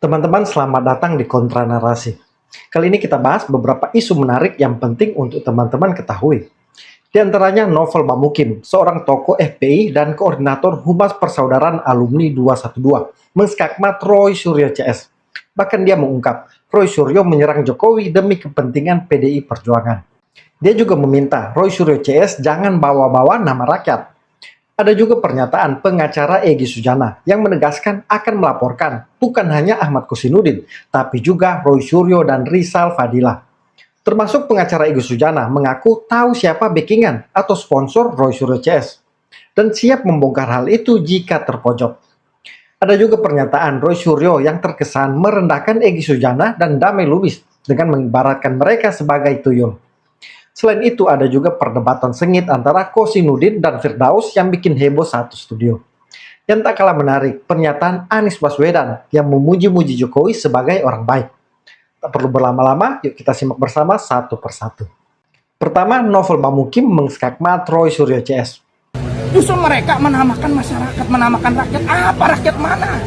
Teman-teman, selamat datang di Kontra Narasi. Kali ini kita bahas beberapa isu menarik yang penting untuk teman-teman ketahui. Di antaranya Novel Bamukim, seorang tokoh FPI dan koordinator Humas Persaudaraan Alumni 212, menskakmat Roy Suryo CS. Bahkan dia mengungkap, Roy Suryo menyerang Jokowi demi kepentingan PDI Perjuangan. Dia juga meminta Roy Suryo CS jangan bawa-bawa nama rakyat. Ada juga pernyataan pengacara Egy Sujana yang menegaskan akan melaporkan bukan hanya Ahmad Kosinudin, tapi juga Roy Suryo dan Rizal Fadila. Termasuk pengacara Egy Sujana mengaku tahu siapa backingan atau sponsor Roy Suryo CS dan siap membongkar hal itu jika terpojok. Ada juga pernyataan Roy Suryo yang terkesan merendahkan Egy Sujana dan Damai Lubis dengan mengibaratkan mereka sebagai tuyul. Selain itu ada juga perdebatan sengit antara Kosinudin dan Firdaus yang bikin heboh satu studio. Yang tak kalah menarik, pernyataan Anies Baswedan yang memuji-muji Jokowi sebagai orang baik. Tak perlu berlama-lama, yuk kita simak bersama satu persatu. Pertama, Novel Bamukim mengskakmat Roy Suryo CS. Justru mereka menamakan masyarakat, menamakan rakyat. Apa rakyat mana?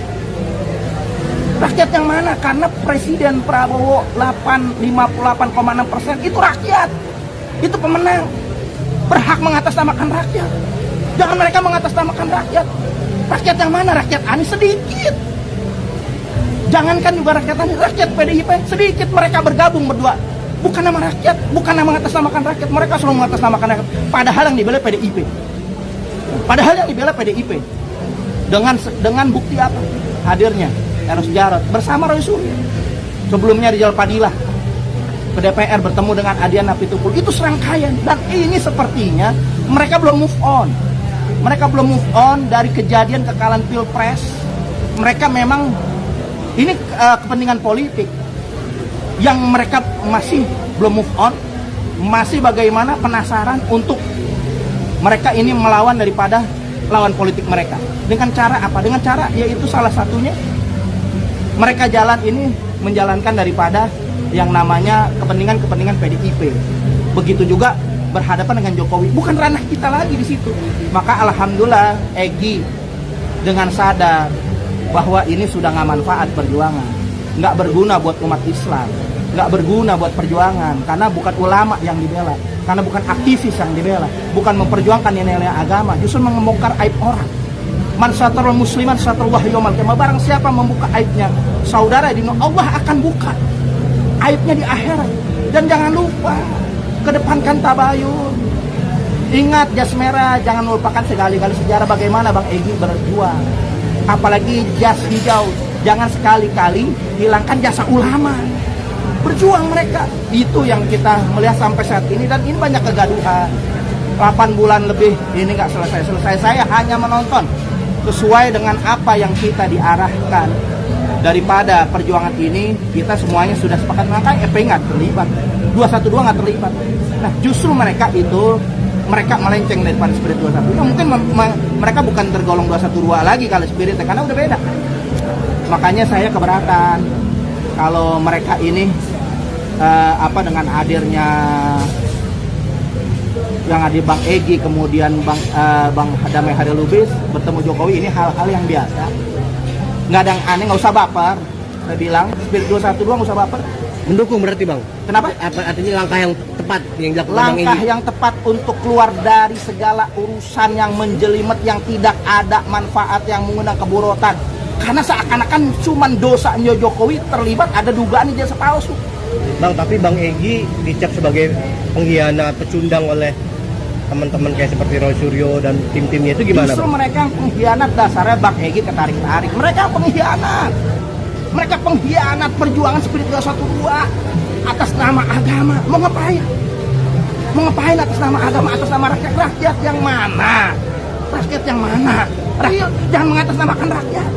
Rakyat yang mana? Karena Presiden Prabowo 58,6% itu rakyat. Itu pemenang, berhak mengatasnamakan rakyat. Jangan mereka mengatasnamakan rakyat. Rakyat yang mana? Rakyat Anies sedikit. Jangankan juga rakyat Anies, rakyat PDIP sedikit. Mereka bergabung berdua. Bukan nama rakyat, bukan nama mengatasnamakan rakyat. Mereka selalu mengatasnamakan rakyat. Padahal yang dibela PDIP. Padahal yang dibela PDIP. Dengan bukti apa? Hadirnya Eros Jarot bersama Roy Suryo. Sebelumnya di Rizal Fadila ke DPR bertemu dengan Adian Apitupul. Itu serangkaian, dan ini sepertinya mereka belum move on. Mereka belum move on dari kejadian kekalahan Pilpres. Mereka memang ini kepentingan politik yang mereka masih belum move on, masih bagaimana penasaran untuk mereka ini melawan daripada lawan politik mereka. Dengan cara apa? Dengan cara yaitu salah satunya mereka jalan ini menjalankan daripada yang namanya kepentingan PDIP. Begitu juga berhadapan dengan Jokowi. Bukan ranah kita lagi di situ. Maka alhamdulillah Egy dengan sadar bahwa ini sudah nggak manfaat perjuangan, nggak berguna buat umat Islam, nggak berguna buat perjuangan, karena bukan ulama yang dibela, karena bukan aktivis yang dibela, bukan memperjuangkan nilai-nilai agama, justru membongkar aib orang. Man satarul musliman satarul wahyumal qiyamah. Barang siapa membuka aibnya saudara di Allah akan buka aibnya di akhirat. Dan jangan lupa kedepankan tabayun. Ingat jas merah, jangan melupakan sekali-kali sejarah bagaimana Bang Egy berjuang. Apalagi jas hijau, jangan sekali-kali hilangkan jasa ulama. Berjuang mereka. Itu yang kita melihat sampai saat ini, dan ini banyak kegaduhan. 8 bulan lebih ini nggak selesai-selesai. Saya hanya menonton sesuai dengan apa yang kita diarahkan. Daripada perjuangan ini, kita semuanya sudah sepakat, maka FPI nggak terlibat, 212 nggak terlibat. Nah, justru mereka melenceng daripada spirit 212. Mungkin mereka bukan tergolong 212 lagi kalau spiritnya, karena udah beda. Makanya saya keberatan kalau mereka ini dengan hadirnya yang hadir Bang Egy, kemudian Bang Damai Lubis bertemu Jokowi, ini hal-hal yang biasa. Nggak ada yang aneh, nggak usah baper. Saya bilang, spirit 212 nggak usah baper. Mendukung berarti Bang? Kenapa? Artinya langkah yang tepat yang dilakukan Bang Egy. Langkah yang tepat untuk keluar dari segala urusan yang menjelimet, yang tidak ada manfaat, yang mengundang keburukan. Karena seakan-akan cuman dosanya Jokowi terlibat, ada dugaan jasa palsu. Bang, tapi Bang Egy dicap sebagai pengkhianat, pecundang oleh teman-teman kayak seperti Roy Suryo dan tim-timnya, itu gimana? Justru mereka yang pengkhianat, dasarnya Bang Egy ketarik-tarik. Mereka pengkhianat. Mereka pengkhianat perjuangan spirit 212 atas nama agama. Mau ngapain? Mau ngapain atas nama agama, atas nama rakyat? Rakyat yang mana? Rakyat yang mana? Rakyat, jangan mengatasnamakan rakyat.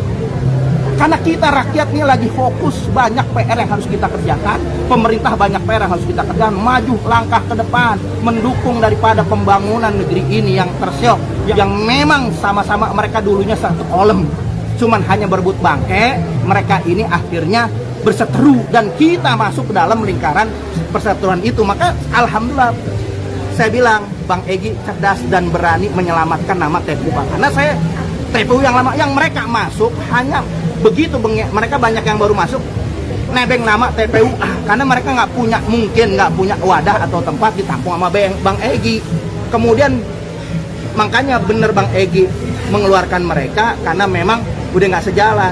Karena kita rakyat ini lagi fokus, banyak PR yang harus kita kerjakan. Pemerintah banyak PR yang harus kita kerjakan. Maju langkah ke depan, mendukung daripada pembangunan negeri ini yang tersiok, yang memang sama-sama mereka dulunya satu kolom, cuman hanya berebut bangke. Mereka ini akhirnya berseteru, dan kita masuk ke dalam lingkaran perseteruan itu. Maka alhamdulillah saya bilang Bang Egy cerdas dan berani menyelamatkan nama TPU Bang. Karena saya TPU yang lama, yang mereka masuk hanya begitu mereka banyak yang baru masuk nebeng nama TPU karena mereka mungkin nggak punya wadah atau tempat ditampung sama Bang Egy. Kemudian makanya bener Bang Egy mengeluarkan mereka karena memang udah nggak sejalan.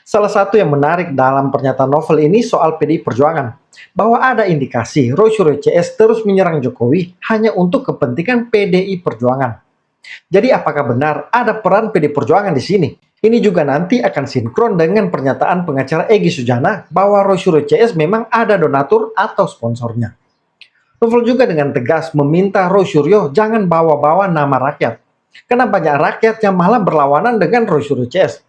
Salah satu yang menarik dalam pernyataan Novel ini soal PDI Perjuangan, bahwa ada indikasi Roy Suryo CS terus menyerang Jokowi hanya untuk kepentingan PDI Perjuangan. Jadi apakah benar ada peran PDI Perjuangan di sini? Ini juga nanti akan sinkron dengan pernyataan pengacara Egy Sujana bahwa Roy Suryo CS memang ada donatur atau sponsornya. Novel juga dengan tegas meminta Roy Suryo jangan bawa-bawa nama rakyat, karena banyak rakyat yang malah berlawanan dengan Roy Suryo CS.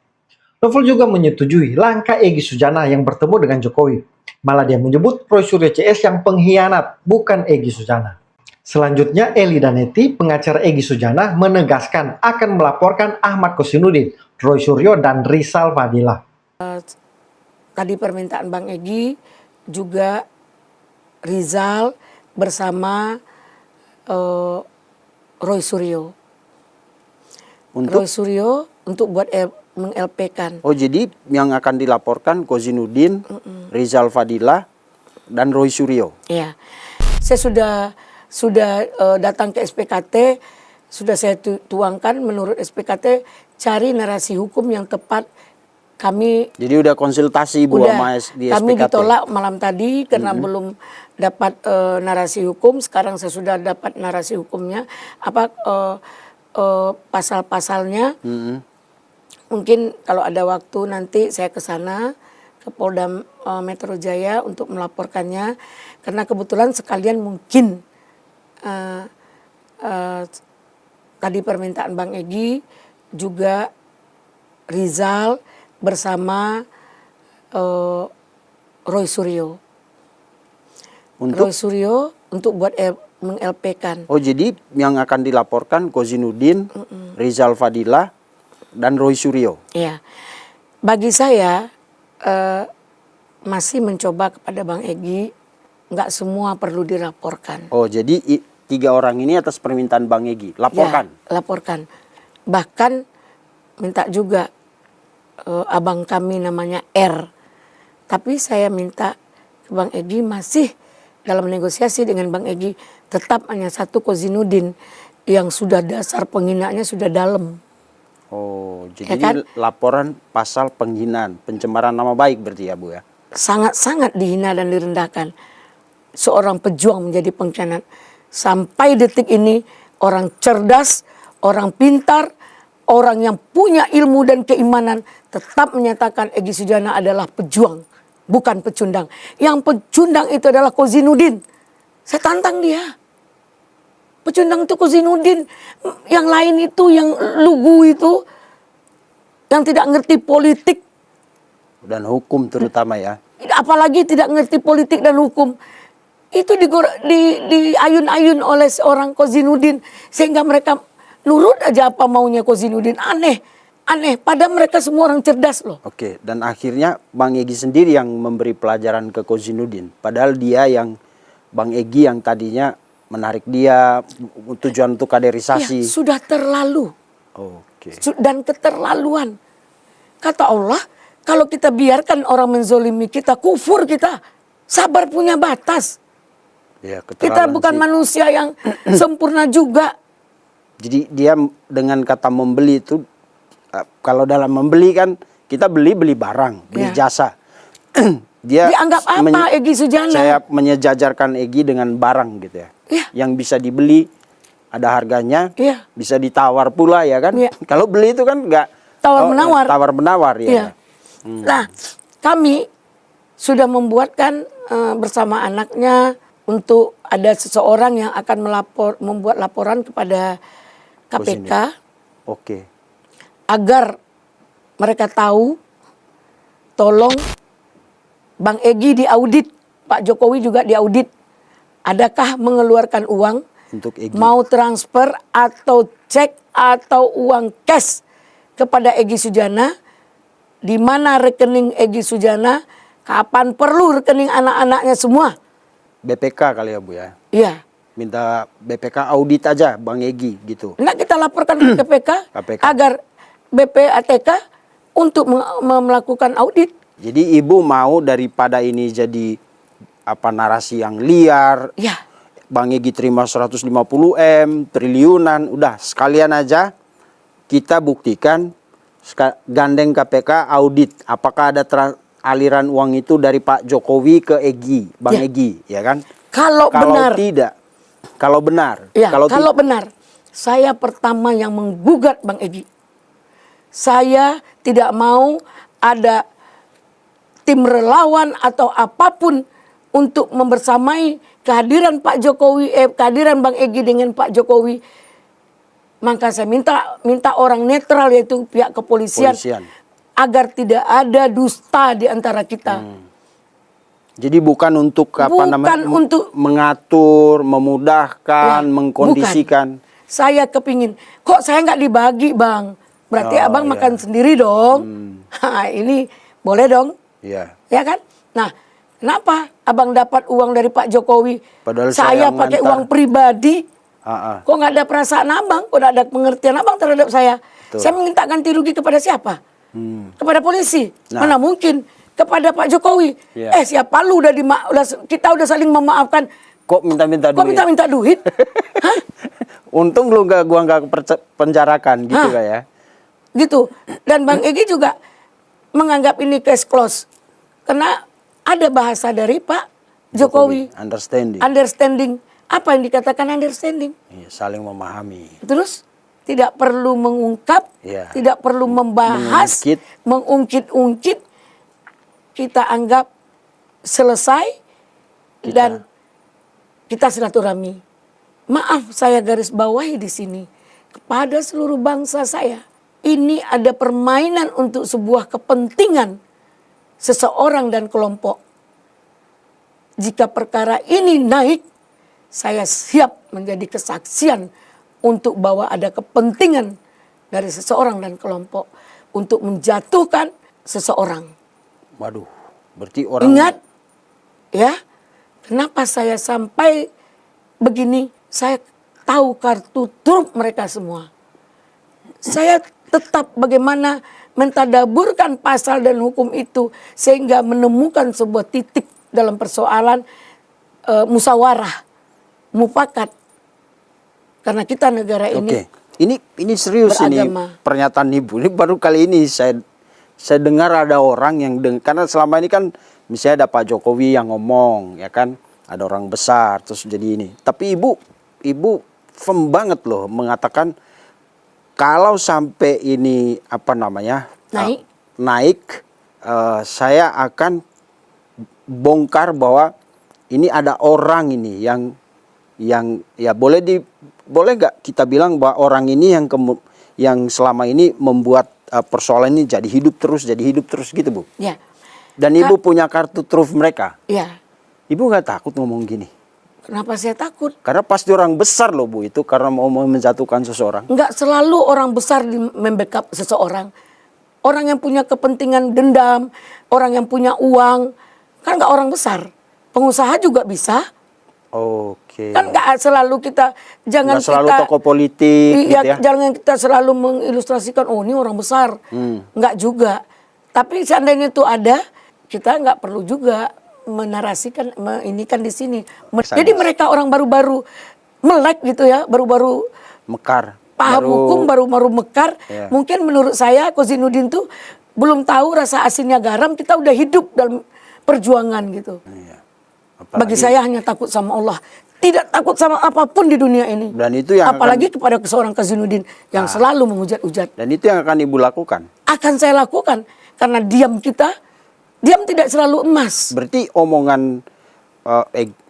Novel juga menyetujui langkah Egy Sujana yang bertemu dengan Jokowi. Malah dia menyebut Roy Suryo CS yang pengkhianat, bukan Egy Sujana. Selanjutnya, Eli Daneti, pengacara Egy Sujana, menegaskan akan melaporkan Ahmad Kosinudin, Roy Suryo, dan Rizal Fadila. Tadi permintaan Bang Egy, juga Rizal bersama Roy Suryo. Roy Suryo untuk buat meng-LP-kan. Oh, jadi yang akan dilaporkan Kozinudin, Rizal Fadila, dan Roy Suryo. Iya. Saya sudah datang ke SPKT, sudah saya tuangkan menurut SPKT cari narasi hukum yang tepat. Kami Jadi udah konsultasi Bu sama di SPKT. Kami ditolak malam tadi karena belum dapat narasi hukum. Sekarang saya sudah dapat narasi hukumnya. Pasal-pasalnya. Mungkin kalau ada waktu nanti saya ke sana ke Polda Metro Jaya untuk melaporkannya, karena kebetulan sekalian mungkin tadi permintaan Bang Egy, juga Rizal bersama Roy Suryo. Roy Suryo untuk buat meng-LP-kan. Oh, jadi yang akan dilaporkan Kozinudin, Rizal Fadila, dan Roy Suryo. Iya. Bagi saya masih mencoba kepada Bang Egy, nggak semua perlu dilaporkan. Oh, jadi 3 orang ini atas permintaan Bang Egy, laporkan? Ya, laporkan. Bahkan minta juga abang kami namanya R. Tapi saya minta ke Bang Egy masih dalam negosiasi dengan Bang Egy, tetap hanya satu Kozinudin yang sudah dasar penghinaannya sudah dalam. Oh, jadi Ya kan? ini laporan pasal penghinaan, pencemaran nama baik berarti ya Bu ya? Sangat-sangat dihina dan direndahkan. Seorang pejuang menjadi pengkhianat. Sampai detik ini orang cerdas, orang pintar, orang yang punya ilmu dan keimanan tetap menyatakan Egy Sujana adalah pejuang, bukan pecundang. Yang pecundang itu adalah Kozinudin. Saya tantang dia. Pecundang itu Kozinudin. Yang lain itu, yang lugu itu, yang tidak ngerti politik. Dan hukum terutama ya? Apalagi tidak ngerti politik dan hukum. Itu diayun-ayun oleh seorang Kozinudin. Sehingga mereka nurut aja apa maunya Kozinudin. Aneh. Padahal mereka semua orang cerdas loh. Oke, dan akhirnya Bang Egy sendiri yang memberi pelajaran ke Kozinudin. Padahal dia yang, Bang Egy yang tadinya menarik dia tujuan untuk kaderisasi. Ya, sudah terlalu. Oke. Dan keterlaluan. Kata Allah, kalau kita biarkan orang menzolimi kita, kufur kita. Sabar punya batas. Ya, Kita bukan manusia yang sempurna juga. Jadi dia dengan kata membeli itu, kalau dalam membeli kan kita beli barang, beli jasa. Dia dianggap apa Egy Sujana? Saya menyejajarkan Egy dengan barang gitu ya. Yang bisa dibeli, ada harganya, bisa ditawar pula ya kan. Kalau beli itu kan enggak tawar-menawar. Tawar-menawar ya. Nah, kami sudah membuatkan bersama anaknya untuk ada seseorang yang akan membuat laporan kepada KPK. Oke. Agar mereka tahu, tolong Bang Egy diaudit, Pak Jokowi juga diaudit. Adakah mengeluarkan uang, untuk Egy, mau transfer atau cek atau uang cash kepada Egy Sujana, di mana rekening Egy Sujana, kapan perlu rekening anak-anaknya semua. BPK kali ya Bu ya? Iya. Minta BPK audit aja Bang Egy gitu. Nah, kita laporkan ke KPK, KPK. agar BPATK untuk melakukan audit. Jadi ibu mau daripada ini jadi apa narasi yang liar, Ya, Bang Egy terima 150 M, triliunan, udah sekalian aja kita buktikan, gandeng KPK audit apakah ada aliran uang itu dari Pak Jokowi ke Egy, Bang Ya. Egy, ya kan? kalau benar. Tidak, kalau benar, Ya, kalau kalau benar, saya pertama yang menggugat Bang Egy. Saya tidak mau ada tim relawan atau apapun untuk membersamai kehadiran Pak Jokowi, kehadiran Bang Egy dengan Pak Jokowi. Maka saya minta orang netral yaitu pihak kepolisian agar tidak ada dusta di antara kita. Jadi bukan untuk Untuk mengatur, memudahkan, Ya, mengkondisikan. saya kepingin, kok saya nggak dibagi Bang? Berarti abang makan sendiri dong. Ini boleh dong, Iya. ya kan? Nah, kenapa abang dapat uang dari Pak Jokowi? Padahal saya saya pakai mengantar. uang pribadi. Kok nggak ada perasaan abang? Kok nggak ada pengertian abang terhadap saya? Betul. Saya minta ganti rugi kepada siapa? Kepada polisi. Nah. Mana mungkin kepada Pak Jokowi? Iya. Siapa lu kita udah saling memaafkan. Kok minta-minta duit? Kok minta duit? Hah? Untung lu gua nggak penjarakan gitu kan ya. Gitu. Dan Bang Egy juga menganggap ini case close. Karena ada bahasa dari Pak Jokowi. Understanding. Apa yang dikatakan understanding? Iya, saling memahami. Terus tidak perlu mengungkap, Iya. tidak perlu membahas, mengungkit-ungkit. Kita anggap selesai dan kita silaturahmi. Maaf saya garis bawahi di sini kepada seluruh bangsa saya. Ini ada permainan untuk sebuah kepentingan seseorang dan kelompok. Jika perkara ini naik, saya siap menjadi kesaksian untuk bahwa ada kepentingan dari seseorang dan kelompok untuk menjatuhkan seseorang. Waduh, berarti orang... Ingat, ya, kenapa saya sampai begini? Saya tahu kartu truf mereka semua. Saya tetap bagaimana mentadaburkan pasal dan hukum itu sehingga menemukan sebuah titik dalam persoalan musyawarah, mufakat. Karena kita negara ini. Oke, ini serius beragama. ini pernyataan Ibu. Ini baru kali ini saya dengar ada orang yang karena selama ini kan misalnya ada Pak Jokowi yang ngomong, ya kan, ada orang besar terus jadi ini. Tapi Ibu firm banget loh mengatakan kalau sampai ini naik, saya akan bongkar bahwa ini ada orang ini yang ya boleh nggak kita bilang bahwa orang ini yang selama ini membuat persoalan ini jadi hidup terus gitu Bu. Ya. Dan Ibu punya kartu truf mereka. Ya. Ibu nggak takut ngomong gini? Kenapa saya takut? Karena pasti orang besar loh Bu itu karena mau menjatuhkan seseorang. Enggak selalu orang besar membackup seseorang. Orang yang punya kepentingan dendam, orang yang punya uang, kan enggak orang besar. Pengusaha juga bisa. Oke. Kan enggak selalu kita Nggak selalu tokoh politik iya, gitu ya. jangan kita selalu mengilustrasikan oh ini orang besar. Enggak juga. Tapi seandainya itu ada, kita enggak perlu juga menarasikan ini kan di sini. Jadi mereka orang baru-baru melek gitu ya, baru-baru Mekar. paham hukum, baru-baru mekar. Ya. Mungkin menurut saya Kozinudin tuh belum tahu rasa asinnya garam. Kita udah hidup dalam perjuangan gitu. Iya. Bagi saya hanya takut sama Allah, tidak takut sama apapun di dunia ini. Dan itu yang apalagi kepada seorang Kozinudin yang selalu menghujat-hujat. Dan itu yang akan Ibu lakukan. Akan saya lakukan karena diam tidak selalu emas. Berarti omongan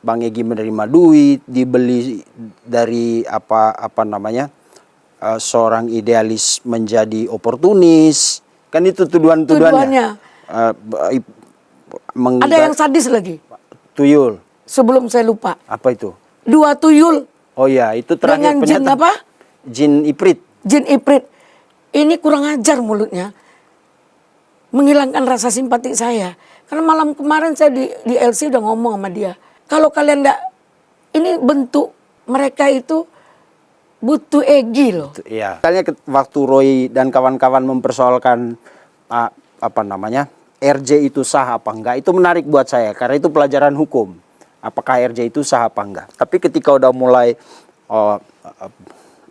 Bang Egy menerima duit, dibeli dari seorang idealis menjadi oportunis, kan itu tuduhannya. Ada yang sadis lagi. Tuyul. Sebelum saya lupa. Apa itu? 2 tuyul. Oh ya, itu terakhir dengan jin apa? Jin Iprit. Jin Iprit. Ini kurang ajar mulutnya. Menghilangkan rasa simpati saya. Karena malam kemarin saya di LC udah ngomong sama dia. Kalau kalian ini bentuk mereka itu butuh Egy loh. Iya. Misalnya waktu Roy dan kawan-kawan mempersoalkan apa namanya RJ itu sah apa enggak, itu menarik buat saya karena itu pelajaran hukum. Apakah RJ itu sah apa enggak? Tapi ketika udah mulai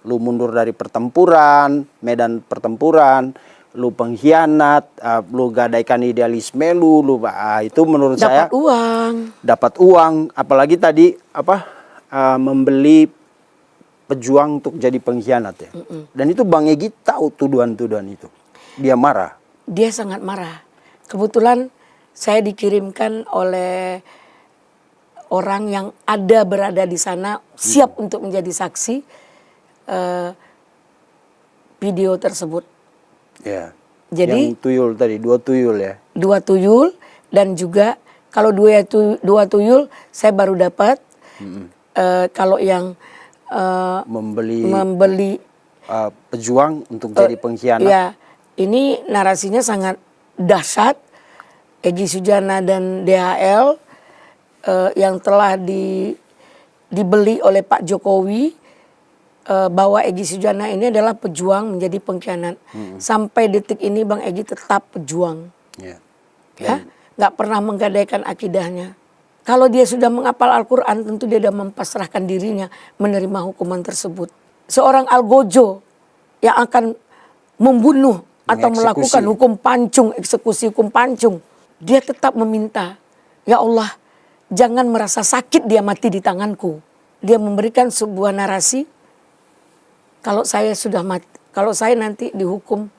lu mundur dari pertempuran, medan pertempuran, lu pengkhianat, lu gadaikan idealisme lu itu menurut saya dapat uang, apalagi tadi membeli pejuang untuk jadi pengkhianat ya. Dan itu Bang Egy tahu tuduhan-tuduhan itu. Dia marah. Dia sangat marah. Kebetulan saya dikirimkan oleh orang yang berada di sana siap untuk menjadi saksi video tersebut. Ya. Jadi yang tuyul tadi, 2 tuyul ya. 2 tuyul dan juga kalau 2 tuyul saya baru dapat. Kalau yang membeli pejuang untuk jadi pengkhianat. Ya, ini narasinya sangat dahsyat. Egy Sujana dan DHL yang telah dibeli oleh Pak Jokowi, bahwa Egy Sujana ini adalah pejuang menjadi pengkhianat. Sampai detik ini Bang Egy tetap pejuang. Ya, nggak pernah menggadaikan akidahnya. Kalau dia sudah menghafal Al-Quran, tentu dia sudah mempasrahkan dirinya menerima hukuman tersebut. Seorang Algojo yang akan membunuh atau melakukan hukum pancung, eksekusi hukum pancung, dia tetap meminta, ya Allah, jangan merasa sakit dia mati di tanganku. Dia memberikan sebuah narasi, kalau saya sudah mati, kalau saya nanti dihukum,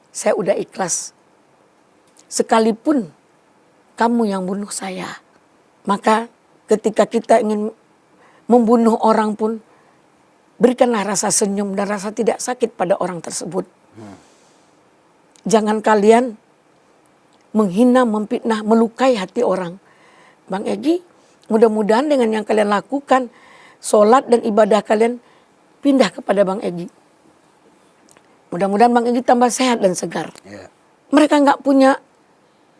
saya udah ikhlas. Sekalipun kamu yang bunuh saya. Maka ketika kita ingin membunuh orang pun, berikanlah rasa senyum dan rasa tidak sakit pada orang tersebut. Jangan kalian menghina, memfitnah, melukai hati orang. Bang Egy, mudah-mudahan dengan yang kalian lakukan, sholat dan ibadah kalian pindah kepada Bang Egy. Mudah-mudahan Bang Egy tambah sehat dan segar. Mereka nggak punya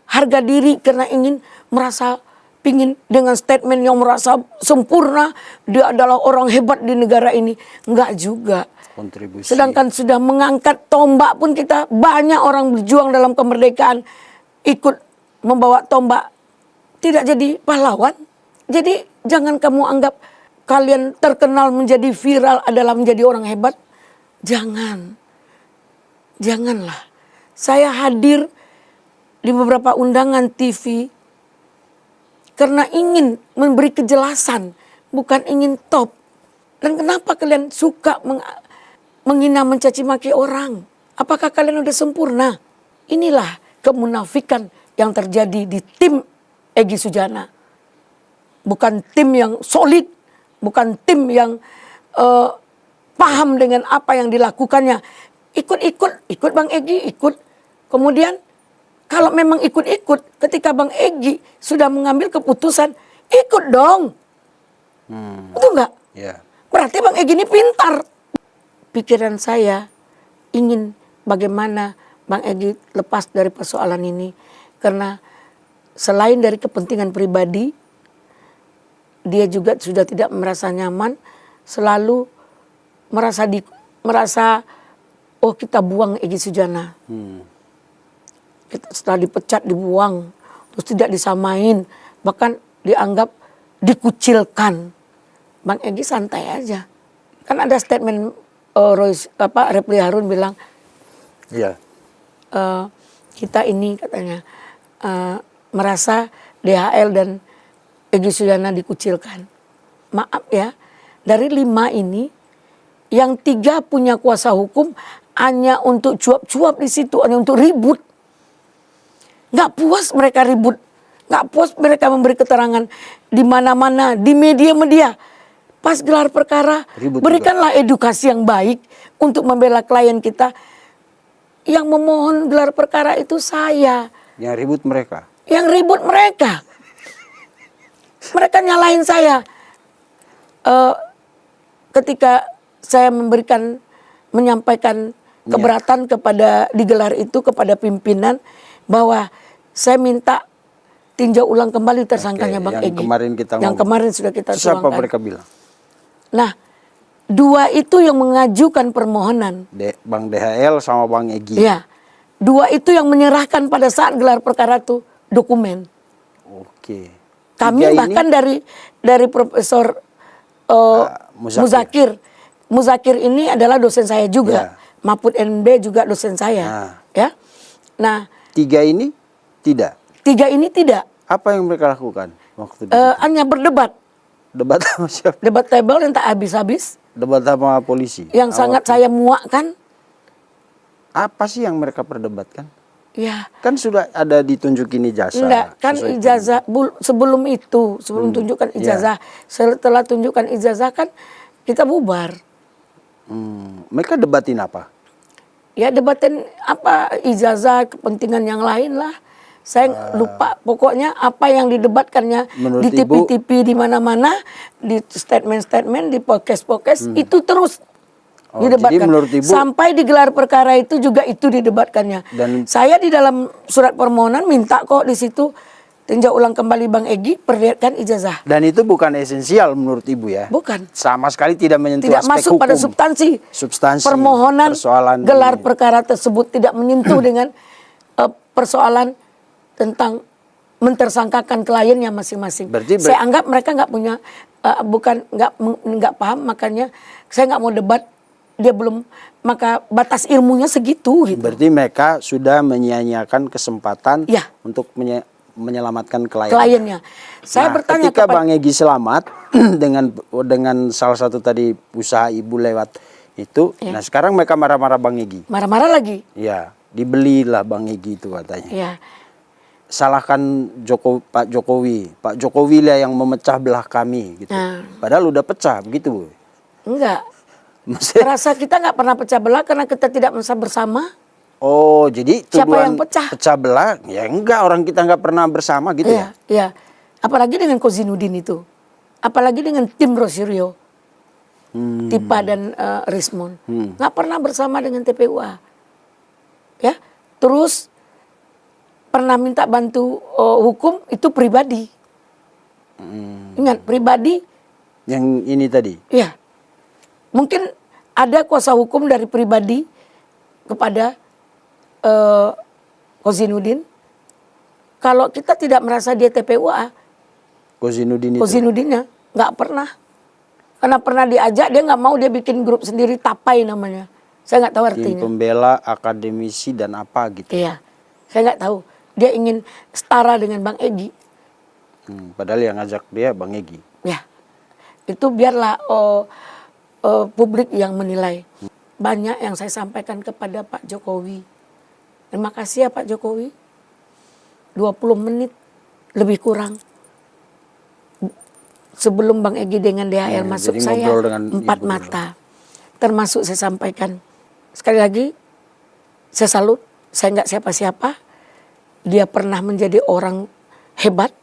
harga diri karena pingin dengan statement yang merasa sempurna, dia adalah orang hebat di negara ini. Enggak juga. Kontribusi. Sedangkan sudah mengangkat tombak pun kita, banyak orang berjuang dalam kemerdekaan, ikut membawa tombak, tidak jadi pahlawan. Jadi jangan kamu anggap kalian terkenal menjadi viral adalah menjadi orang hebat. Janganlah. Saya hadir di beberapa undangan TV, karena ingin memberi kejelasan, bukan ingin top. Dan kenapa kalian suka menghina, mencaci maki orang? Apakah kalian udah sempurna? Inilah kemunafikan yang terjadi di tim Egy Sujana. Bukan tim yang solid, bukan tim yang paham dengan apa yang dilakukannya. Ikut Bang Egy, ikut. Kemudian kalau memang ikut-ikut, ketika Bang Egy sudah mengambil keputusan, ikut dong. Betul nggak? Yeah. Berarti Bang Egy ini pintar. Pikiran saya ingin bagaimana Bang Egy lepas dari persoalan ini. Karena selain dari kepentingan pribadi, dia juga sudah tidak merasa nyaman, selalu merasa oh kita buang Egy Sujana. Setelah dipecat, dibuang, terus tidak disamain, bahkan dianggap dikucilkan. Bang Egy santai aja. Kan ada statement Reply Harun bilang, kita ini katanya merasa DHL dan Egy Sujana dikucilkan. Maaf ya, dari 5 ini, yang 3 punya kuasa hukum hanya untuk cuap-cuap di situ, hanya untuk ribut. Nggak puas mereka ribut, nggak puas mereka memberi keterangan di mana-mana, di media-media. Pas gelar perkara, ribut berikanlah juga edukasi yang baik untuk membela klien kita. Yang memohon gelar perkara itu saya. Yang ribut mereka. Yang ribut mereka. Mereka nyalahin saya. Ketika saya menyampaikan keberatan kepada digelar itu kepada pimpinan, bahwa saya minta tinjau ulang kembali tersangkanya Bang Egy. Kemarin kita yang kemarin sudah kita tuangkan. Siapa mereka bilang? Nah, Dua itu yang mengajukan permohonan. Bang DHL sama Bang Egy. Ya, dua itu yang menyerahkan pada saat gelar perkara itu dokumen. Oke. Kami Tiga bahkan dari Profesor Muzakir. Muzakir ini adalah dosen saya juga. Ya. Mahfud MD juga dosen saya. Nah. Ya, nah Tiga ini tidak. tiga ini tidak. Apa yang mereka lakukan waktu itu? Hanya berdebat. Debat sama siapa? Debat table yang tak habis-habis. Debat sama polisi. Yang sangat saya muakkan. Apa sih yang mereka perdebatkan? Ya, Kan sudah ada ditunjukin ijazah. enggak, kan sesuai ijazah sebelum itu, sebelum tunjukkan ijazah, setelah tunjukkan ijazah kan kita bubar. Mereka debatin apa? Ya debatin apa ijazah, kepentingan yang lain lah. Saya lupa pokoknya apa yang didebatkannya Menurut di TV-TV di mana-mana, di statement-statement, di podcast-podcast itu terus Oh, didebatkan. jadi menurut Ibu- Sampai di gelar perkara itu juga itu didebatkannya. Dan- saya di dalam surat permohonan minta kok di situ tinjau ulang kembali Bang Egy perlihatkan ijazah. Dan itu bukan esensial menurut Ibu ya? Bukan. Sama sekali tidak menyentuh Tidak aspek masuk hukum. pada substansi. Substansi Permohonan persoalan gelar ini. perkara tersebut tidak menyentuh dengan persoalan tentang mentersangkakan kliennya masing-masing. Berarti Saya anggap mereka nggak punya nggak paham, makanya saya nggak mau debat. Dia belum, maka batas ilmunya segitu gitu. Berarti mereka sudah menyia-nyiakan kesempatan Ya. untuk menyelamatkan kliennya. Kliennya. Saya Nah, bertanya ketika kepada Bang Egy selamat dengan salah satu tadi usaha Ibu lewat itu, Ya. nah sekarang mereka marah-marah Bang Egy. marah-marah lagi. Ya, dibelilah Bang Egy itu katanya. Ya, Salahkan Pak Jokowi. Pak Jokowi lah yang memecah belah kami gitu. Nah. Padahal udah pecah begitu, Bu. enggak. Maksudnya, Terasa kita nggak pernah pecah belah karena kita tidak bisa bersama. oh, jadi Siapa tuduhan yang pecah? belah? Ya enggak, orang kita nggak pernah bersama gitu ya. Iya. Apalagi dengan Kozinudin itu. Apalagi dengan tim Rosario. Tipa dan Rismon. Nggak pernah bersama dengan TPUA. Ya. Terus pernah minta bantu hukum itu pribadi. Ingat, pribadi. Yang ini tadi. Ya. Mungkin ada kuasa hukum dari pribadi kepada Kozinudin. Kalau kita tidak merasa dia TPUA, Kozinudin itu. Kozinudinnya nggak pernah. Karena pernah diajak dia nggak mau, dia bikin grup sendiri, Tapai namanya. Saya nggak tahu Tim artinya. pembela, akademisi dan apa gitu. Iya, saya nggak tahu. Dia ingin setara dengan Bang Egy. Padahal yang ngajak dia Bang Egy. Ya, itu biarlah publik yang menilai. Banyak yang saya sampaikan kepada Pak Jokowi. Terima kasih ya Pak Jokowi. 20 menit lebih kurang. Sebelum Bang Egy dengan DHL masuk jadi saya ngobrol dengan 4 Ibu mata. Termasuk saya sampaikan. Sekali lagi, saya salut. Saya nggak siapa-siapa. Dia pernah menjadi orang hebat.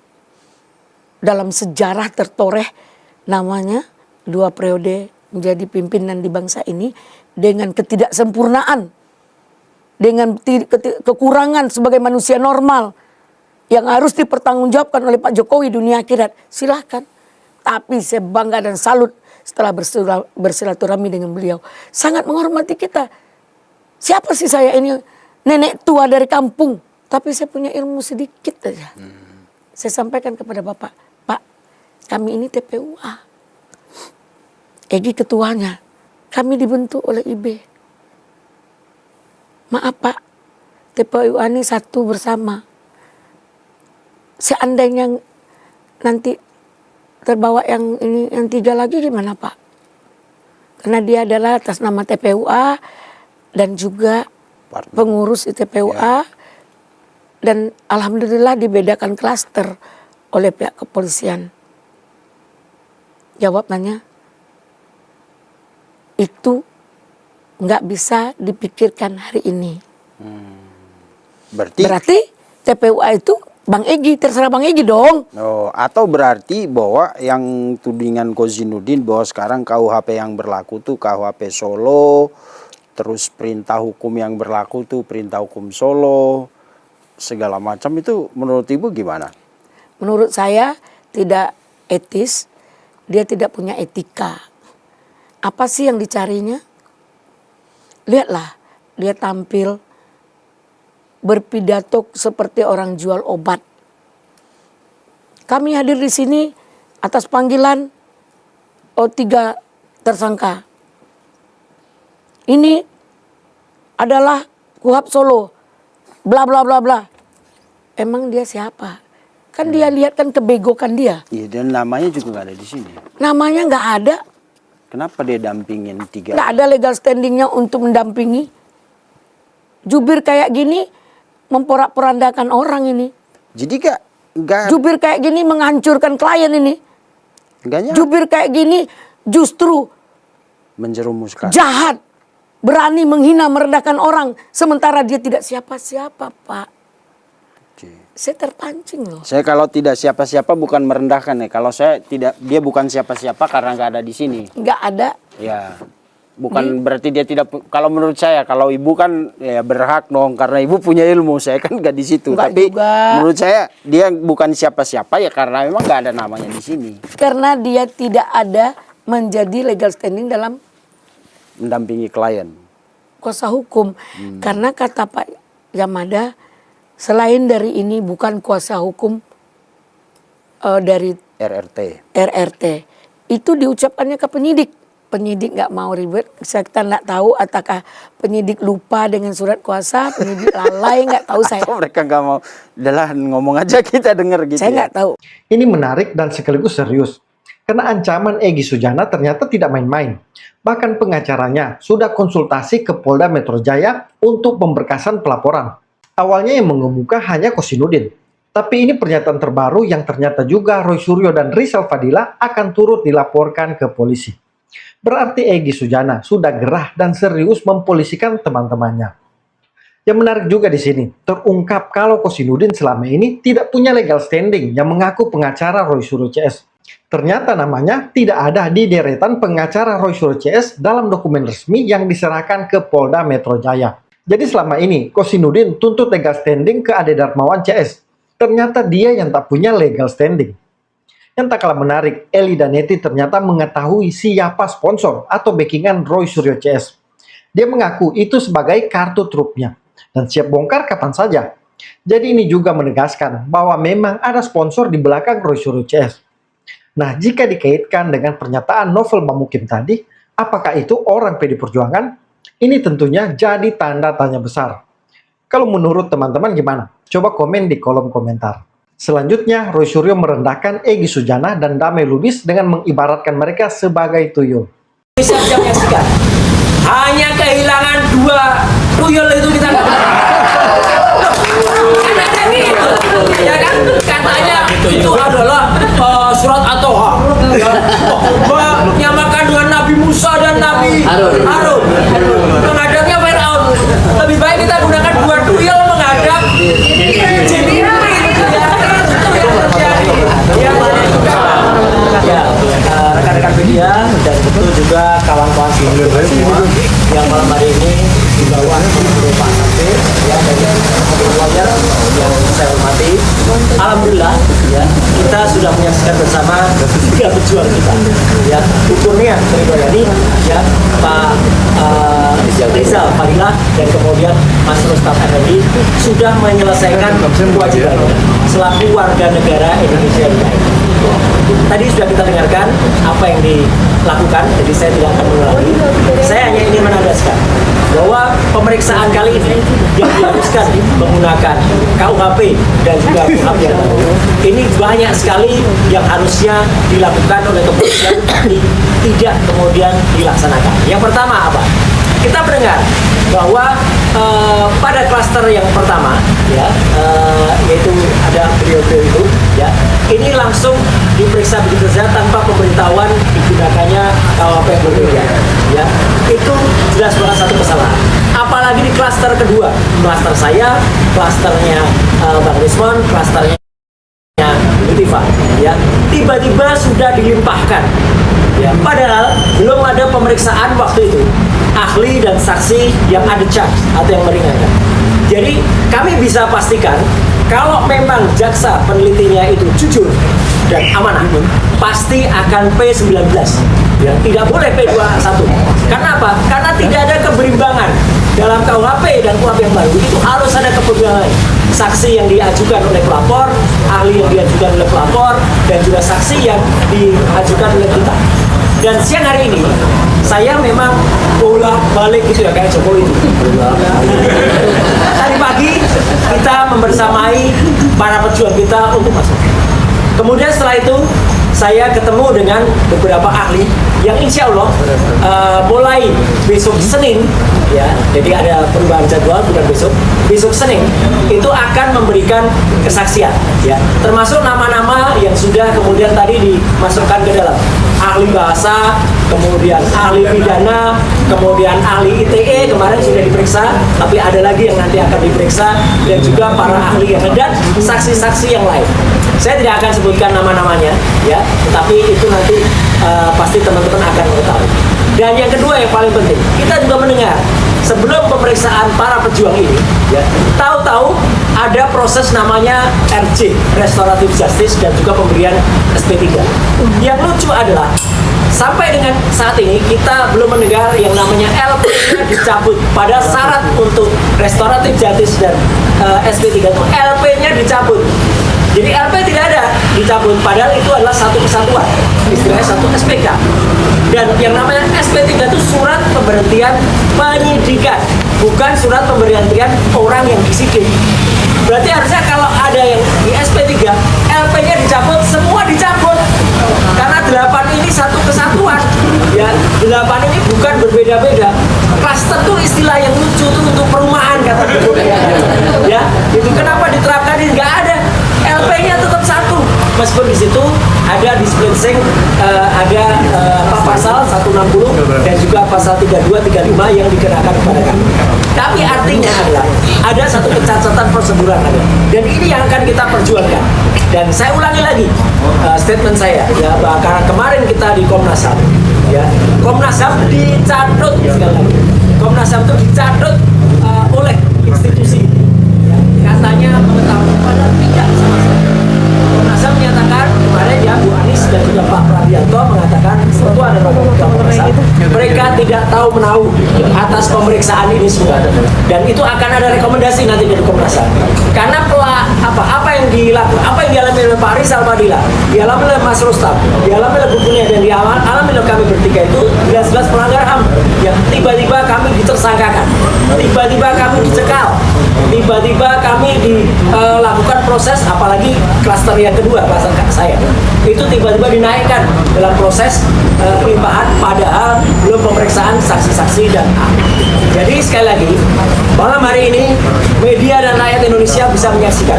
Dalam sejarah tertoreh namanya 2 periode menjadi pimpinan di bangsa ini dengan ketidaksempurnaan, dengan kekurangan sebagai manusia normal yang harus dipertanggungjawabkan oleh Pak Jokowi dunia akhirat. Silahkan. Tapi saya bangga dan salut setelah bersilaturahmi dengan beliau. Sangat menghormati kita. Siapa sih saya ini? Nenek tua dari kampung. Tapi saya punya ilmu sedikit saja. Saya sampaikan kepada Bapak, Pak, kami ini TPUA. Egy ketuanya. Kami dibentuk oleh IB. Maaf Pak, TPUA ini satu bersama. Seandainya nanti terbawa yang ini, yang 3 lagi gimana Pak? Karena dia adalah atas nama TPUA dan juga Partner. pengurus TPUA. Dan alhamdulillah dibedakan klaster oleh pihak kepolisian. Jawabannya, itu nggak bisa dipikirkan hari ini. Berarti TPUA itu Bang Egy, terserah Bang Egy dong. Oh, atau berarti bahwa yang tudingan Kozinudin bahwa sekarang KUHP yang berlaku tuh KUHP Solo, terus perintah hukum yang berlaku tuh perintah hukum Solo, segala macam itu menurut Ibu gimana? Menurut saya tidak etis, dia tidak punya etika. Apa sih yang dicarinya? Lihatlah, dia tampil berpidato seperti orang jual obat. Kami hadir di sini atas panggilan 3 tersangka. Ini adalah Kuhap Solo, bla bla bla bla. Emang dia siapa? Kan dia lihat kan kebegokan dia. Iya, dan namanya juga nggak ada di sini. Namanya nggak ada, Kenapa dia dampingin 3? nggak ada legal standingnya untuk mendampingi. Jubir kayak gini memporak-porandakan orang ini. Jadi nggak Jubir kayak gini menghancurkan klien ini. Jubir kayak gini justru menjerumuskan. jahat, berani menghina, merendahkan orang, sementara dia tidak siapa-siapa, Pak. Oke. Saya terpancing loh. Saya kalau tidak siapa-siapa bukan merendahkan ya. Kalau saya tidak, dia bukan siapa-siapa karena nggak ada di sini. Nggak ada. Ya, bukan berarti dia tidak. Kalau menurut saya, kalau ibu kan ya berhak dong karena ibu punya ilmu. Saya kan nggak di situ. Nggak Tapi juga. menurut saya dia bukan siapa-siapa ya karena memang nggak ada namanya di sini. Karena dia tidak ada menjadi legal standing dalam Mendampingi klien. kuasa hukum. Karena kata Pak Yamada, selain dari ini bukan kuasa hukum dari RRT. Itu diucapkannya ke penyidik. Penyidik nggak mau ribet. Kita nggak tahu apakah penyidik lupa dengan surat kuasa, penyidik lalai, nggak tahu saya. Atau mereka nggak mau. Udahlah ngomong aja kita denger gitu. Saya nggak tahu. Ini menarik dan sekaligus serius. Karena ancaman Egy Sujana ternyata tidak main-main. Bahkan pengacaranya sudah konsultasi ke Polda Metro Jaya untuk pemberkasan pelaporan. Awalnya yang mengemuka hanya Kosinudin. Tapi ini pernyataan terbaru yang ternyata juga Roy Suryo dan Rizal Fadila akan turut dilaporkan ke polisi. Berarti Egy Sujana sudah gerah dan serius mempolisikan teman-temannya. Yang menarik juga di sini, terungkap kalau Kosinudin selama ini tidak punya legal standing yang mengaku pengacara Roy Suryo CS. Ternyata namanya tidak ada di deretan pengacara Roy Suryo CS dalam dokumen resmi yang diserahkan ke Polda Metro Jaya. Jadi selama ini Kosinudin tuntut legal standing ke Ade Darmawan CS. Ternyata dia yang tak punya legal standing. Yang tak kalah menarik, Eli dan Neti ternyata mengetahui siapa sponsor atau backingan Roy Suryo CS. Dia mengaku itu sebagai kartu trupnya dan siap bongkar kapan saja. Jadi ini juga menegaskan bahwa memang ada sponsor di belakang Roy Suryo CS. Nah, jika dikaitkan dengan pernyataan Novel Bamukim tadi, apakah itu orang PD Perjuangan? Ini tentunya jadi tanda tanya besar. Kalau menurut teman-teman gimana? Coba komen di kolom komentar. Selanjutnya, Roy Suryo merendahkan Egy Sujana dan Damai Lubis dengan mengibaratkan mereka sebagai tuyul. Bisa menyaksikan. Hanya kehilangan 2 tuyul itu kita nggak dapat. Karena gitu, ya kan? Katanya itu adalah surat At-Toha. Menyamakan dengan Nabi Musa dan Nabi Harun. Menghadapnya Firaun. Lebih baik kita gunakan 2 tuyul menghadap jin ini. Ya, rekan-rekan media dan tentu juga kawan-kawan senior semua yang malam hari ini di bawah Pak Sapir ya dan semuanya yang saya hormati. Alhamdulillah ya kita sudah menyaksikan bersama 3 pejuang kita ya ukurnya Tridoyani ya Pak Rizal Fadila dan kemudian Mas Rustam Effendi sudah menyelesaikan kewajibannya selaku warga negara Indonesia yang baik. Tadi sudah kita dengarkan apa yang dilakukan, jadi saya tidak akan mengulangi. Saya hanya ingin menegaskan bahwa pemeriksaan kali ini yang diharuskan menggunakan KUHP dan juga KUHP yang baru, ini banyak sekali yang harusnya dilakukan oleh kepolisian tapi tidak kemudian dilaksanakan. Yang pertama apa? Kita mendengar bahwa pada klaster yang pertama ya yaitu ada beliau-beliau itu ya ini langsung diperiksa begitu saja tanpa pemberitahuan digunakannya KUHP yang berbeda ya itu jelas banget satu kesalahan. Apalagi di klaster kedua, klaster saya, klasternya Bang Rismon, klasternya Lutifa ya tiba-tiba sudah dilimpahkan ya padahal belum ada pemeriksaan waktu itu ahli dan saksi yang ada charge atau yang meringankan. Jadi kami bisa pastikan kalau memang jaksa penelitinya itu jujur dan amanah, pasti akan P19. Ya, tidak boleh P21. Karena apa? Karena tidak ada keberimbangan dalam KUHP dan KUHP yang baru. Itu harus ada keberimbangan. Saksi yang diajukan oleh pelapor, ahli yang diajukan oleh pelapor, dan juga saksi yang diajukan oleh kita. Dan siang hari ini saya memang bolak-balik gitu ya kayak Jokowi itu. Tadi pagi kita membersamai para pejuang kita untuk masuk. Kemudian setelah itu saya ketemu dengan beberapa ahli yang insya Allah mulai besok Senin, ya, jadi ada perubahan jadwal bukan besok Senin itu akan memberikan kesaksian, ya, termasuk nama-nama yang sudah kemudian tadi dimasukkan ke dalam ahli bahasa, kemudian ahli pidana, kemudian ahli ITE kemarin sudah diperiksa, tapi ada lagi yang nanti akan diperiksa, dan juga para ahli yang ada, saksi-saksi yang lain. Saya tidak akan sebutkan nama-namanya, ya, tetapi itu nanti pasti teman-teman akan mengetahui. Dan yang kedua yang paling penting, kita juga mendengar sebelum pemeriksaan para pejuang ini, ya, tahu-tahu ada proses namanya RJ, Restoratif Justice, dan juga pemberian SP3. Yang lucu adalah sampai dengan saat ini kita belum mendengar yang namanya LP-nya dicabut. Pada syarat untuk Restoratif Justice dan SP3 itu LP-nya dicabut. Jadi LP tidak ada dicabut, padahal itu adalah satu kesatuan, istilahnya satu SPK. Dan yang namanya SP3 itu surat pemberhentian penyidikan, bukan surat pemberhentian orang yang disidik. Berarti harusnya kalau ada yang di SP3, LP-nya dicabut, semua dicabut. Karena 8 ini satu kesatuan. Ya, 8 ini bukan berbeda-beda. Klaster itu istilah yang lucu itu untuk perumahan kata ya, itu kenapa diterapkan ini? Nggak ada. LP-nya tetap satu, meskipun di situ ada dispensing, ada pasal 160 dan juga pasal 32, 35 yang dikenakan kepada kami. Tapi artinya adalah ada satu kecacatan prosedural ada, dan ini yang akan kita perjuangkan. Dan saya ulangi lagi statement saya, ya, bahwa karena kemarin kita di Komnas HAM, ya, Komnas HAM dicatut sekali lagi. Komnas HAM itu dicatut oleh institusi. Katanya mengetahui padahal tidak sama sekali. Komnas HAM menyatakan kemarin, ya, Bu Anies dan juga Pak Prabianto mengatakan itu adalah Komnas HAM. Mereka tidak tahu menahu atas pemeriksaan ini semua, dan itu akan ada rekomendasi nanti dari Komnas HAM. Karena apa yang dialami oleh Pak Rizal Madila, dialami oleh Mas Rustam, dialami oleh Bu Kunia, dan dialami oleh kami bertiga itu jelas-jelas pelanggar HAM. Ya, tiba-tiba kami ditersangkakan, tiba-tiba kami dicekal, tiba-tiba kami dilakukan proses, apalagi klaster yang kedua, klaster saya itu tiba-tiba dinaikkan dalam proses pelimpahan, padahal belum pemeriksaan saksi-saksi dan ahli. Jadi sekali lagi, malam hari ini media dan rakyat Indonesia bisa menyaksikan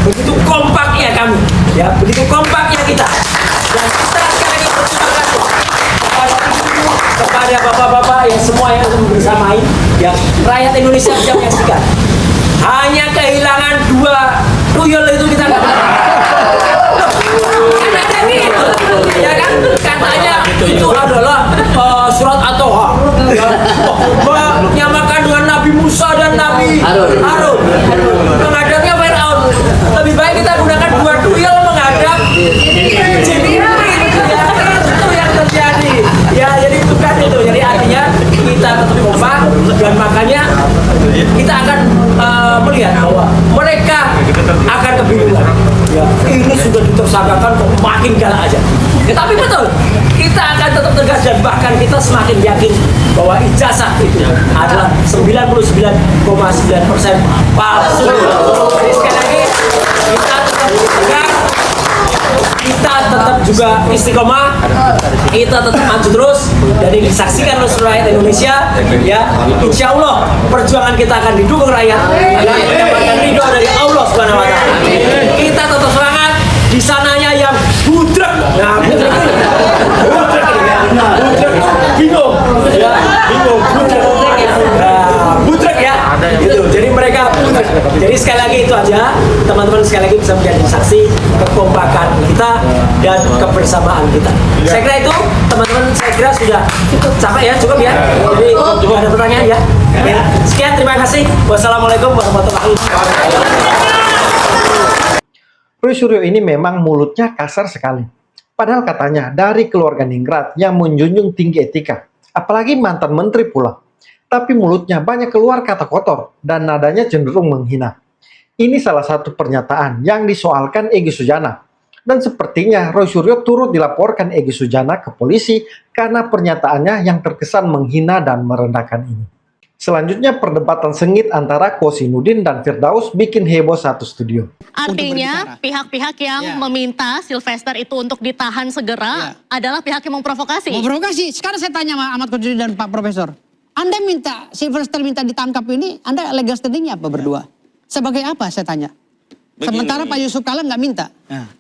begitu kompaknya kami, ya, begitu kompaknya kita, dan kita sekali lagi berterima kasih kepada ibu, kepada bapak-bapak yang semua yang bersamai, ya, rakyat Indonesia bisa menyaksikan. Hanya kehilangan 2 tuyul itu kita nggak dapat. Ya kan, katanya itu adalah surat At-Toha, ya, menyamakan dengan Nabi Musa dan Nabi Harun, menghadapnya Fir'aun. Lebih baik kita gunakan 2 tuyul menghadap jin Iblis, ya, itu yang terjadi. Ya, jadi itu kan itu. Jadi artinya kita tetap kompak, dan makanya kita akan melihat bahwa mereka akan kebingungan. Ya, ini sudah ditersangkakan kok makin galak aja. Ya, tapi betul, kita akan tetap tegas, dan bahkan kita semakin yakin bahwa ijazah itu adalah 99,9% palsu. Jadi sekali lagi kita tetap tegas, kita tetap juga istiqomah, kita tetap maju terus, dan ini disaksikan oleh seluruh rakyat Indonesia, ya. Insya Allah perjuangan kita akan didukung rakyat, akan mendapatkan ridho dari Allah Subhanahu Wa Taala. Kita tetap semangat. Di sananya yang budrek, nah budrek itu bingung, ya, bingung, budrek ya, gitu. Jadi mereka budrek. Jadi sekali lagi itu aja, teman-teman sekali lagi bisa menjadi saksi kekompakan kita dan kebersamaan kita. Saya kira itu, teman-teman, saya kira sudah sampai ya, cukup ya. Jadi juga ada pertanyaan ya. Ya, sekian, terima kasih. Wassalamualaikum warahmatullahi wabarakatuh. Roy Suryo ini memang mulutnya kasar sekali. Padahal katanya dari keluarga ningrat yang menjunjung tinggi etika, apalagi mantan menteri pula. Tapi mulutnya banyak keluar kata kotor dan nadanya cenderung menghina. Ini salah satu pernyataan yang disoalkan Egy Sujana. Dan sepertinya Roy Suryo turut dilaporkan Egy Sujana ke polisi karena pernyataannya yang terkesan menghina dan merendahkan ini. Selanjutnya perdebatan sengit antara Kosinudin dan Firdaus bikin heboh satu studio. Artinya pihak-pihak yang meminta Sylvester itu untuk ditahan segera adalah pihak yang memprovokasi. Memprovokasi. Sekarang saya tanya sama Ahmad Kosinudin dan Pak Profesor. Anda minta, Sylvester minta ditangkap ini, Anda legal standingnya apa berdua? Sebagai apa saya tanya? Sementara Pak Yusuf Kala nggak minta.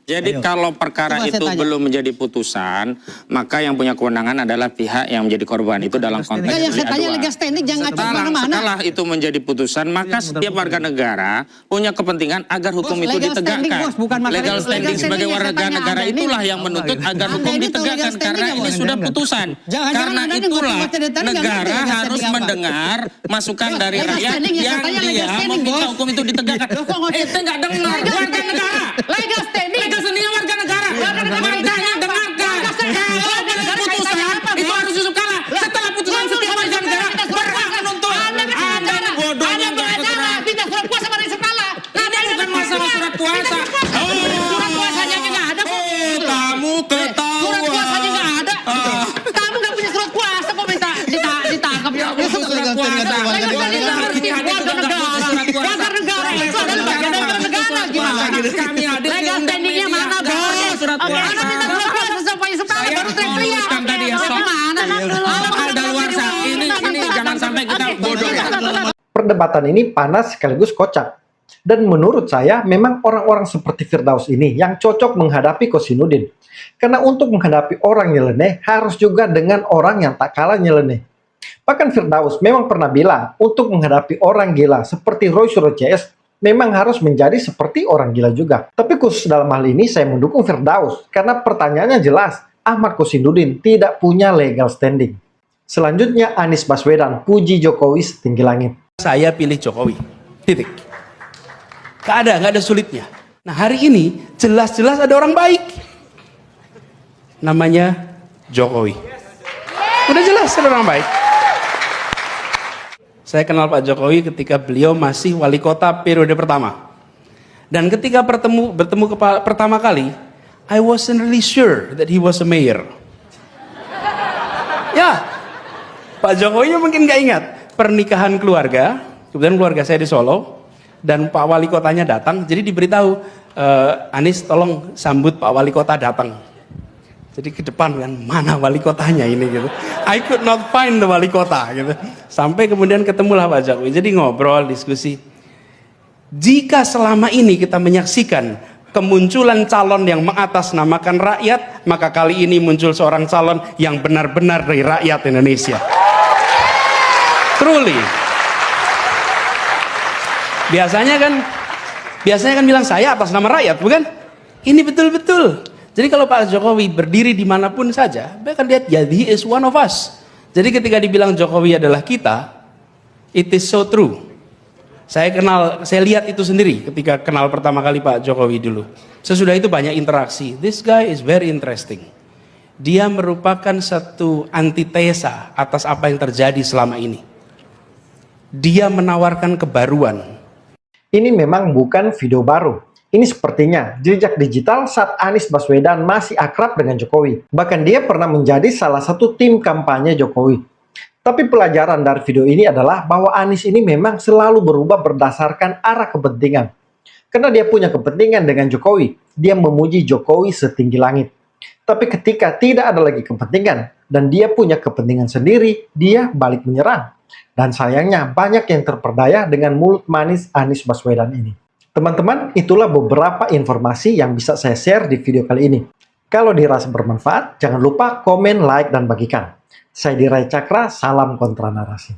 Jadi kalau perkara itu belum menjadi putusan, maka yang punya kewenangan adalah pihak yang menjadi korban itu dalam konteks Enggak, yang saya tanya aduan. legal standing jangan ngacak kemana-mana. Setelah itu menjadi putusan, maka setiap warga negara punya kepentingan agar hukum itu legal standing, ditegakkan. Bos, bukan masalah Legal itu. standing Legal sebagai standing yang warga saya tanya negara Anda ini. itulah yang menuntut agar Anda hukum ini tahu ditegakkan legal standing karena nggak, ini Bos? sudah putusan. Jangan-jangan Karena Anda ini buat itulah baca dari tadi nggak negara ngerti legal harus standing apa. mendengar masukan dari Legal rakyat standing yang yang katanya legal dia standing, meminta Bos. hukum itu ditegakkan. Loh, kok nggak- Itu nggak dengar warga negara. Legal standing. Legal standingnya warga negara. Makanya dengarkan. Kalau ada putusan itu harus Yusuf Kala. Setelah putusan setiap warga negara berhak menuntut. Anda ini bodohnya nggak bergerak. Minta surat kuasa pada Yusuf Kala. Ini bukan masalah surat kuasa. Surat kuasanya aja nggak ada. Kamu ketahuan. Surat kuasanya nggak ada. Kamu nggak punya surat kuasa kok minta ditangkap ya. Surat kuasa. Legal standing nggak ngerti warga negara. Warga negara itu adalah bagian dari negara gimana? Kami hadir di Legal standingnya mana, Bos? surat Oke, kuasa. Anda minta surat kuasa sama Pak Yusuf Kala Saya baru mau teriak-teriak. luruskan tadi ya, Sob. Gimana? Kadaluarsa. Ini jangan sampai kita bodoh ya. Perdebatan ini panas sekaligus kocak. Dan menurut saya memang orang-orang seperti Firdaus ini yang cocok menghadapi Kosinudin. Karena untuk menghadapi orang nyeleneh harus juga dengan orang yang tak kalah nyeleneh. Bahkan Firdaus memang pernah bilang untuk menghadapi orang gila seperti Roy Suryo CS memang harus menjadi seperti orang gila juga. Tapi khusus dalam hal ini saya mendukung Firdaus karena pertanyaannya jelas, Ahmad Kosinudin tidak punya legal standing. Selanjutnya Anies Baswedan puji Jokowi setinggi langit. Saya pilih Jokowi, titik. Gak ada sulitnya. Nah hari ini jelas-jelas ada orang baik. Namanya Jokowi. Udah jelas ada orang baik. Saya kenal Pak Jokowi ketika beliau masih wali kota periode pertama. Dan ketika bertemu pertama kali, I wasn't really sure that he was a mayor. Ya, Pak Jokowi mungkin gak ingat pernikahan keluarga. Kebetulan keluarga saya di Solo dan Pak Wali Kotanya datang. Jadi diberitahu, Anies tolong sambut Pak Wali Kota datang. Jadi ke depan kan, mana wali kotanya ini gitu. I could not find the wali kota gitu. Sampai kemudian ketemulah Pak Jokowi. Jadi ngobrol, diskusi. Jika selama ini kita menyaksikan kemunculan calon yang mengatasnamakan rakyat, maka kali ini muncul seorang calon yang benar-benar dari rakyat Indonesia. Truly. Biasanya kan bilang saya atas nama rakyat, bukan? Ini betul-betul. Jadi kalau Pak Jokowi berdiri dimanapun saja, mereka lihat ya he is one of us. Jadi ketika dibilang Jokowi adalah kita, it is so true. Saya lihat itu sendiri ketika kenal pertama kali Pak Jokowi dulu. Sesudah itu banyak interaksi. This guy is very interesting. Dia merupakan satu antitesa atas apa yang terjadi selama ini. Dia menawarkan kebaruan. Ini memang bukan video baru. Ini sepertinya jejak digital saat Anies Baswedan masih akrab dengan Jokowi. Bahkan dia pernah menjadi salah satu tim kampanye Jokowi. Tapi pelajaran dari video ini adalah bahwa Anies ini memang selalu berubah berdasarkan arah kepentingan. Karena dia punya kepentingan dengan Jokowi, dia memuji Jokowi setinggi langit. Tapi ketika tidak ada lagi kepentingan, dan dia punya kepentingan sendiri, dia balik menyerang. Dan sayangnya banyak yang terperdaya dengan mulut manis Anies Baswedan ini. Teman-teman, itulah beberapa informasi yang bisa saya share di video kali ini. Kalau dirasa bermanfaat, jangan lupa komen, like, dan bagikan. Saya Dirai Cakra, salam kontra narasi.